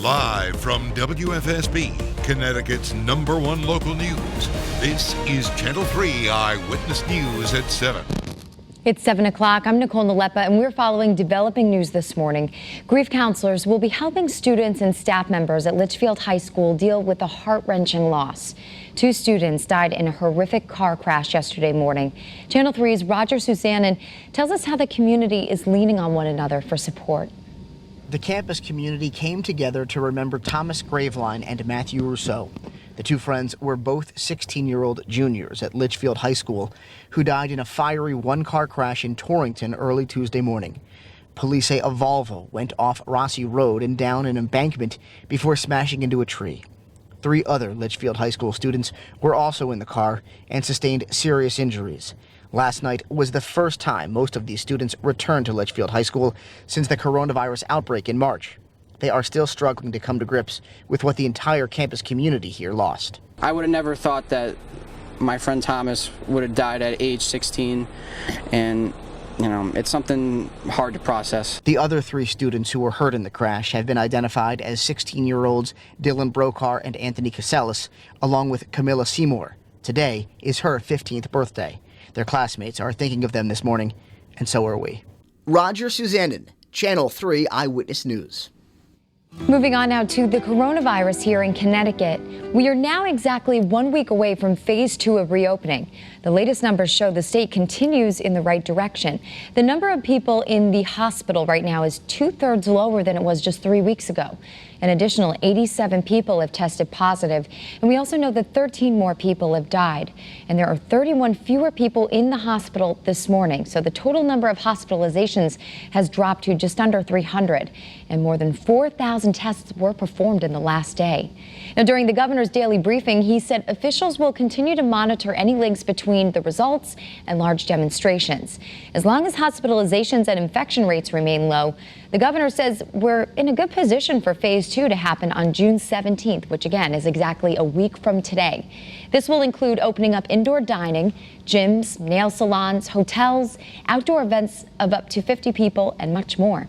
Live from WFSB, Connecticut's #1 local news, this is Channel 3 Eyewitness News at 7. It's 7 o'clock. I'm Nicole, Nalepa, and we're following developing news this morning. Grief counselors will be helping students and staff members at Litchfield High School deal with a heart-wrenching loss. 2 students died in a horrific car crash yesterday morning. Channel 3's Roger Susannon tells us how the community is leaning on one another for support. The campus community came together to remember Thomas Graveline and Matthew Rousseau. The 2 friends were both 16-year-old juniors at Litchfield High School who died in a fiery one-car crash in Torrington early Tuesday morning. Police say a Volvo went off Rossi Road and down an embankment before smashing into a tree. 3 other Litchfield High School students were also in the car and sustained serious injuries. Last night was the first time most of these students returned to Litchfield High School since the coronavirus outbreak in March. They are still struggling to come to grips with what the entire campus community here lost. I would have never thought that my friend Thomas would have died at age 16, and it's something hard to process. The other 3 students who were hurt in the crash have been identified as 16-year-olds Dylan Brokar and Anthony Casellas, along with Camilla Seymour. Today is her 15th birthday. Their classmates are thinking of them this morning, and so are we. Roger Susannon, Channel 3 Eyewitness News. Moving on now to the coronavirus here in Connecticut. We are now exactly 1 week away from phase 2 of reopening. The latest numbers show the state continues in the right direction. The number of people in the hospital right now is 2/3 lower than it was just 3 weeks ago. An additional 87 people have tested positive, and we also know that 13 more people have died. And there are 31 fewer people in the hospital this morning, so the total number of hospitalizations has dropped to just under 300, and more than 4,000 tests were performed in the last day. Now, during the governor's daily briefing, he said officials will continue to monitor any links between the results and large demonstrations. As long as hospitalizations and infection rates remain low, the governor says we're in a good position for phase 2 to happen on June 17th, which again is exactly a week from today. This will include opening up indoor dining, gyms, nail salons, hotels, outdoor events of up to 50 people, and much more.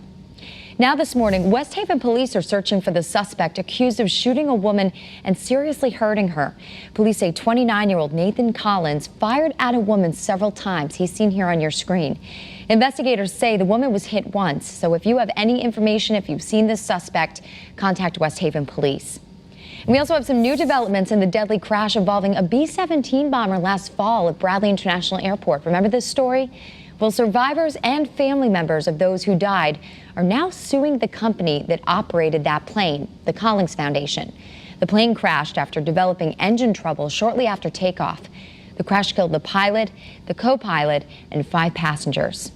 Now this morning, West Haven police are searching for the suspect accused of shooting a woman and seriously hurting her. Police say 29-year-old Nathan Collins fired at a woman several times. He's seen here on your screen. Investigators say the woman was hit once. So if you have any information, if you've seen this suspect, contact West Haven police. And we also have some new developments in the deadly crash involving a B-17 bomber last fall at Bradley International Airport. Remember this story? Well, survivors and family members of those who died are now suing the company that operated that plane, the Collins Foundation. The plane crashed after developing engine trouble shortly after takeoff. The crash killed the pilot, the co-pilot, and 5 passengers.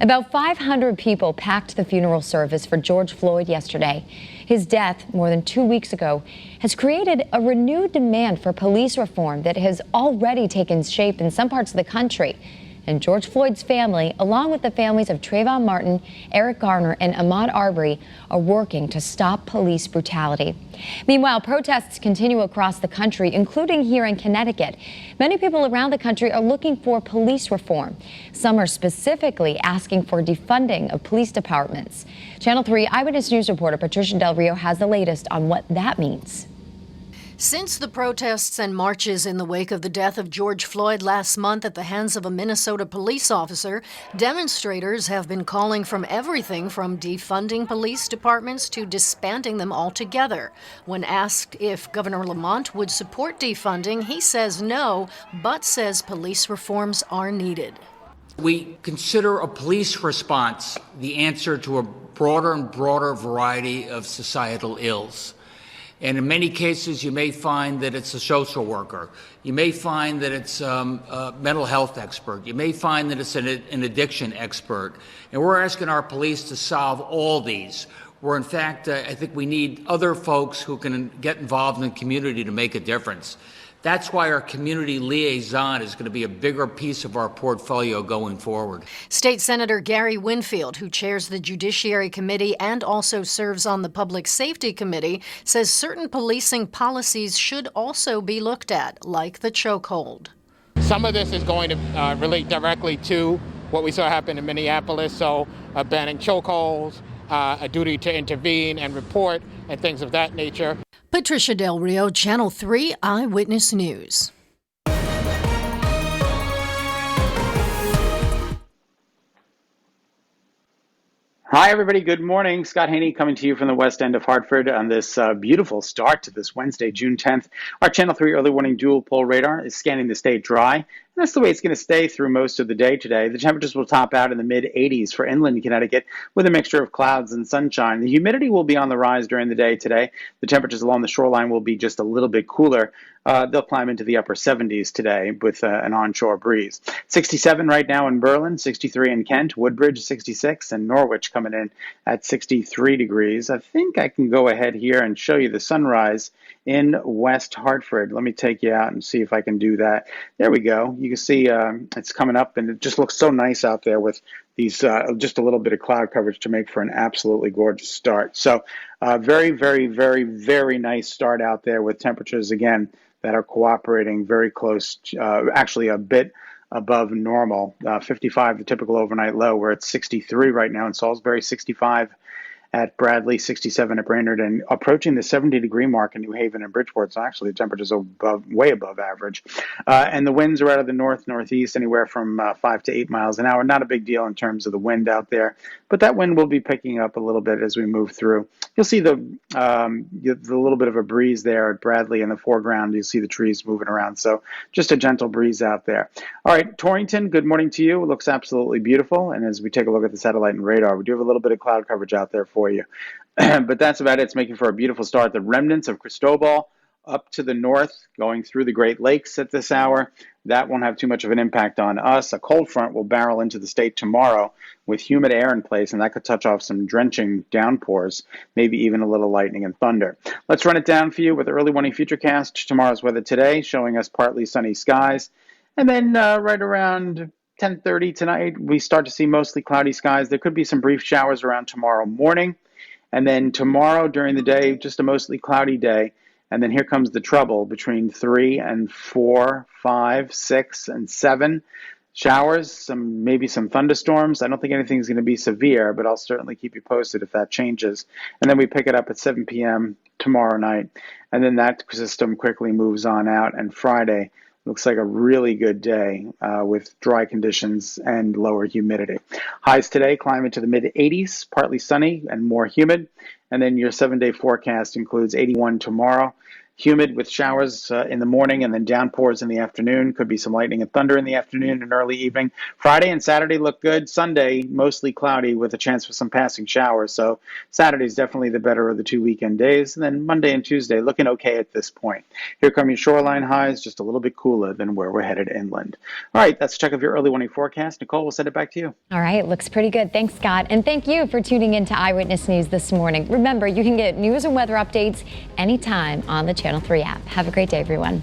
About 500 people packed the funeral service for George Floyd yesterday. His death, more than 2 weeks ago, has created a renewed demand for police reform that has already taken shape in some parts of the country. And George Floyd's family, along with the families of Trayvon Martin, Eric Garner, and Ahmaud Arbery, are working to stop police brutality. Meanwhile, protests continue across the country, including here in Connecticut. Many people around the country are looking for police reform. Some are specifically asking for defunding of police departments. Channel 3 Eyewitness News reporter Patricia Del Rio has the latest on what that means. Since the protests and marches in the wake of the death of George Floyd last month at the hands of a Minnesota police officer, demonstrators have been calling from everything from defunding police departments to disbanding them altogether. When asked if Governor Lamont would support defunding, he says no, but says police reforms are needed. We consider a police response the answer to a broader and broader variety of societal ills. And in many cases, you may find that it's a social worker. You may find that it's a mental health expert. You may find that it's an addiction expert. And we're asking our police to solve all these, where in fact, I think we need other folks who can get involved in the community to make a difference. That's why our community liaison is going to be a bigger piece of our portfolio going forward. State Senator Gary Winfield, who chairs the Judiciary Committee and also serves on the Public Safety Committee, says certain policing policies should also be looked at, like the chokehold. Some of this is going to relate directly to what we saw happen in Minneapolis, so banning chokeholds, a duty to intervene and report and things of that nature. Patricia Del Rio, Channel 3 Eyewitness News. Hi, everybody. Good morning. Scott Haney coming to you from the west end of Hartford on this beautiful start to this Wednesday, June 10th. Our Channel 3 early warning dual pole radar is scanning the state dry. And that's the way it's going to stay through most of the day today. The temperatures will top out in the mid-80s for inland Connecticut with a mixture of clouds and sunshine. The humidity will be on the rise during the day today. The temperatures along the shoreline will be just a little bit cooler. They'll climb into the upper 70s today with an onshore breeze. 67 right now in Berlin, 63 in Kent, Woodbridge 66, and Norwich coming in at 63 degrees. I think I can go ahead here and show you the sunrise in West Hartford. Let me take you out and see if I can do that. There we go. You can see it's coming up, and it just looks so nice out there with these just a little bit of cloud coverage to make for an absolutely gorgeous start. So very, very, very, very nice start out there with temperatures, again, that are cooperating very close, actually a bit above normal. 55, the typical overnight low. We're at 63 right now in Salisbury, 65 at Bradley, 67 at Brainerd, and approaching the 70-degree mark in New Haven and Bridgeport. So actually the temperatures are way above average. And the winds are out of the north-northeast, anywhere from 5 to 8 miles an hour. Not a big deal in terms of the wind out there, but that wind will be picking up a little bit as we move through. You'll see the little bit of a breeze there at Bradley in the foreground. You'll see the trees moving around. So just a gentle breeze out there. All right, Torrington, good morning to you. It looks absolutely beautiful. And as we take a look at the satellite and radar, we do have a little bit of cloud coverage out there for you. But that's about it. It's making for a beautiful start. The remnants of Cristobal up to the north, going through the Great Lakes at this hour. That won't have too much of an impact on us. A cold front will barrel into the state tomorrow with humid air in place, and that could touch off some drenching downpours, maybe even a little lightning and thunder. Let's run it down for you with the early morning futurecast. Tomorrow's weather today, showing us partly sunny skies. And then right around 10:30 tonight, we start to see mostly cloudy skies. There could be some brief showers around tomorrow morning. And then tomorrow during the day, just a mostly cloudy day. And then here comes the trouble between 3 and 4, 5, 6, and 7. Showers, maybe some thunderstorms. I don't think anything's going to be severe, but I'll certainly keep you posted if that changes. And then we pick it up at 7 p.m. tomorrow night. And then that system quickly moves on out. And Friday looks like a really good day with dry conditions and lower humidity. Highs today climb into the mid-80s, partly sunny and more humid. And then your 7-day forecast includes 81 tomorrow. Humid with showers in the morning and then downpours in the afternoon. Could be some lightning and thunder in the afternoon and early evening. Friday and Saturday look good. Sunday, mostly cloudy with a chance for some passing showers. So Saturday's definitely the better of the 2 weekend days. And then Monday and Tuesday looking okay at this point. Here come your shoreline highs, just a little bit cooler than where we're headed inland. All right, that's a check of your early morning forecast. Nicole, we'll send it back to you. All right, looks pretty good. Thanks, Scott. And thank you for tuning in to Eyewitness News this morning. Remember, you can get news and weather updates anytime on the Channel 3 app. Have a great day, everyone.